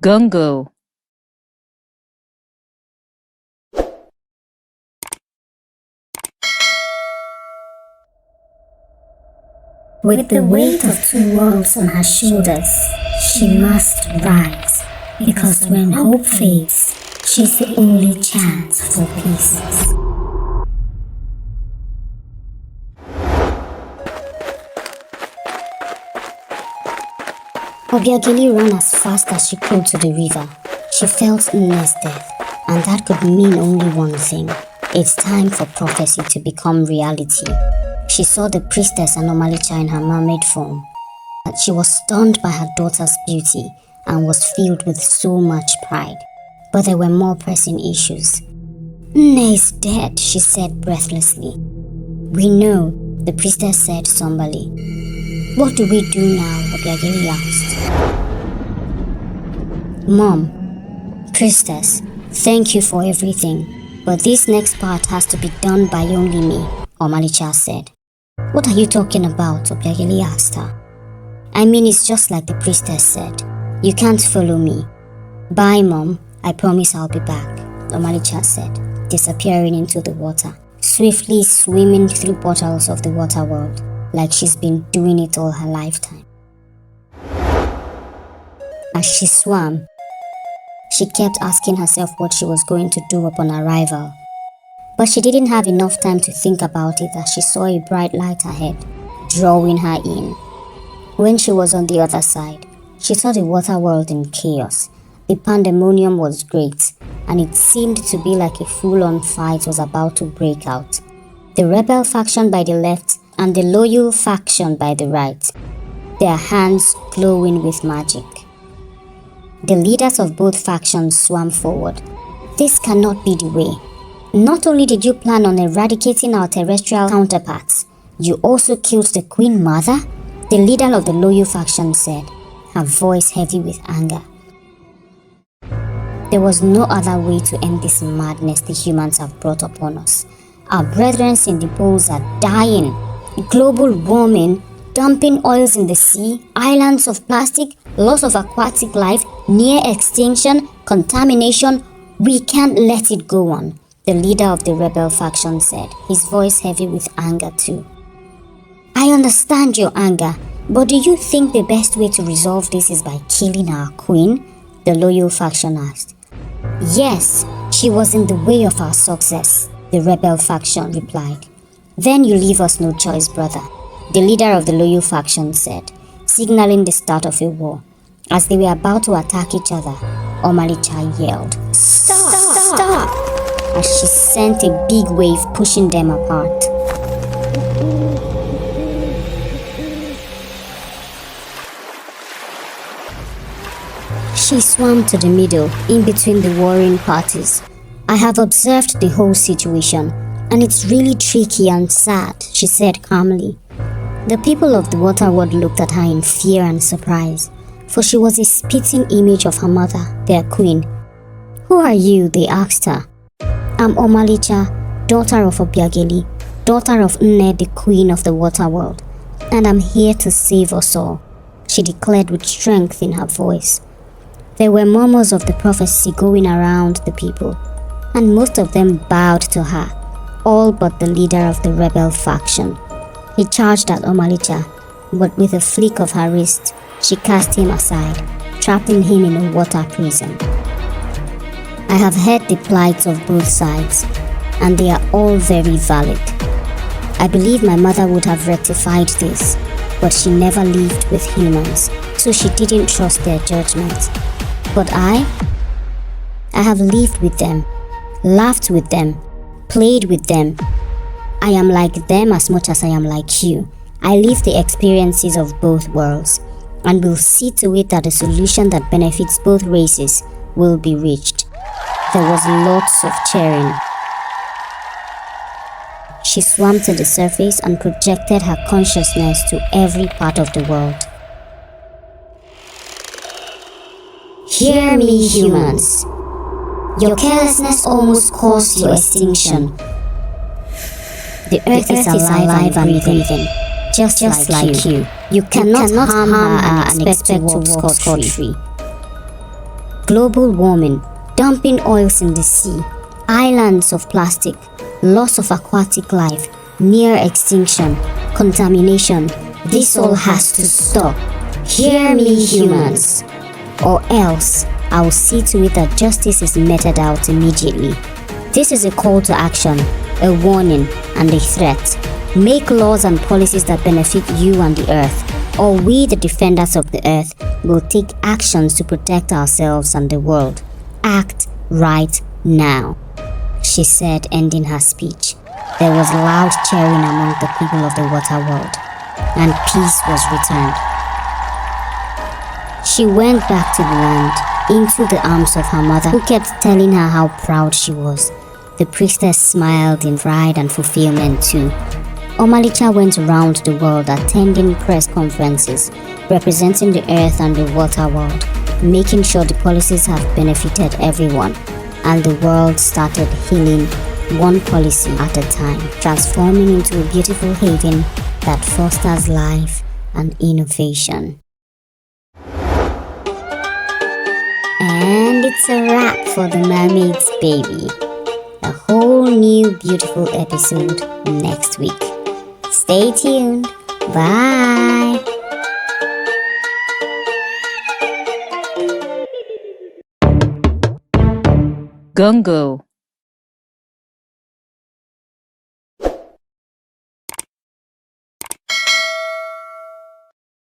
Gongo. With the weight of two worlds on her shoulders, she must rise, because when hope fades, she's the only chance for peace. Obiageli ran as fast as she could to the river. She felt Nne's death, and that could mean only one thing. It's time for prophecy to become reality. She saw the priestess and Omalicha in her mermaid form. She was stunned by her daughter's beauty and was filled with so much pride. But there were more pressing issues. Nne is dead, she said breathlessly. We know, the priestess said somberly. What do we do now? Obiageli asked. Mom, priestess, thank you for everything, but this next part has to be done by only me, Omalicha said. What are you talking about? Obiageli asked her. I mean, it's just like the priestess said. You can't follow me. Bye, Mom. I promise I'll be back, Omalicha said, disappearing into the water, swiftly swimming through portals of the water world, like she's been doing it all her lifetime. As she swam, she kept asking herself what she was going to do upon arrival. But she didn't have enough time to think about it as she saw a bright light ahead, drawing her in. When she was on the other side, she saw the water world in chaos. The pandemonium was great, and it seemed to be like a full-on fight was about to break out. The rebel faction by the left and the loyal faction by the right, their hands glowing with magic. The leaders of both factions swam forward. This cannot be the way. Not only did you plan on eradicating our terrestrial counterparts, you also killed the Queen Mother? The leader of the loyal faction said, her voice heavy with anger. There was no other way to end this madness the humans have brought upon us. Our brethren in the poles are dying. Global warming, dumping oils in the sea, islands of plastic, loss of aquatic life, near extinction, contamination. We can't let it go on, the leader of the rebel faction said, his voice heavy with anger too. I understand your anger, but do you think the best way to resolve this is by killing our queen? The loyal faction asked. Yes, she was in the way of our success, the rebel faction replied. Then you leave us no choice, brother, the leader of the loyal faction said, signaling the start of a war. As they were about to attack each other, Omalicha yelled, Stop! As she sent a big wave pushing them apart. She swam to the middle, in between the warring parties. I have observed the whole situation, and it's really tricky and sad, she said calmly. The people of the water world looked at her in fear and surprise, for she was a spitting image of her mother, their queen. Who are you? They asked her. I'm Omalicha, daughter of Obiageli, daughter of Nne, the queen of the water world, and I'm here to save us all, she declared with strength in her voice. There were murmurs of the prophecy going around the people, and most of them bowed to her, all but the leader of the rebel faction. He charged at Omalicha, but with a flick of her wrist, she cast him aside, trapping him in a water prison. I have heard the plights of both sides, and they are all very valid. I believe my mother would have rectified this, but she never lived with humans, so she didn't trust their judgment. But I have lived with them, laughed with them, played with them. I am like them as much as I am like you. I live the experiences of both worlds, and will see to it that a solution that benefits both races will be reached. There was lots of cheering. She swam to the surface and projected her consciousness to every part of the world. Hear me, humans. Your carelessness almost caused your extinction. The earth is alive and breathing, just like you. You cannot harm her and expect to walk scot-free. global warming, dumping oils in the sea, islands of plastic, loss of aquatic life, near extinction, contamination. This all has to stop. Hear me, humans, or else I will see to it that justice is meted out immediately. This is a call to action, a warning, and a threat. Make laws and policies that benefit you and the earth, or we, the defenders of the earth, will take actions to protect ourselves and the world. Act right now, she said, ending her speech. There was loud cheering among the people of the water world, and peace was returned. She went back to the land, into the arms of her mother, who kept telling her how proud she was. The priestess smiled in pride and fulfillment too. Omalicha went around the world attending press conferences, representing the earth and the water world, making sure the policies have benefited everyone, and the world started healing one policy at a time, transforming into a beautiful haven that fosters life and innovation. And it's a wrap for the Mermaid's Baby. A whole new beautiful episode next week. Stay tuned. Bye. Gongo.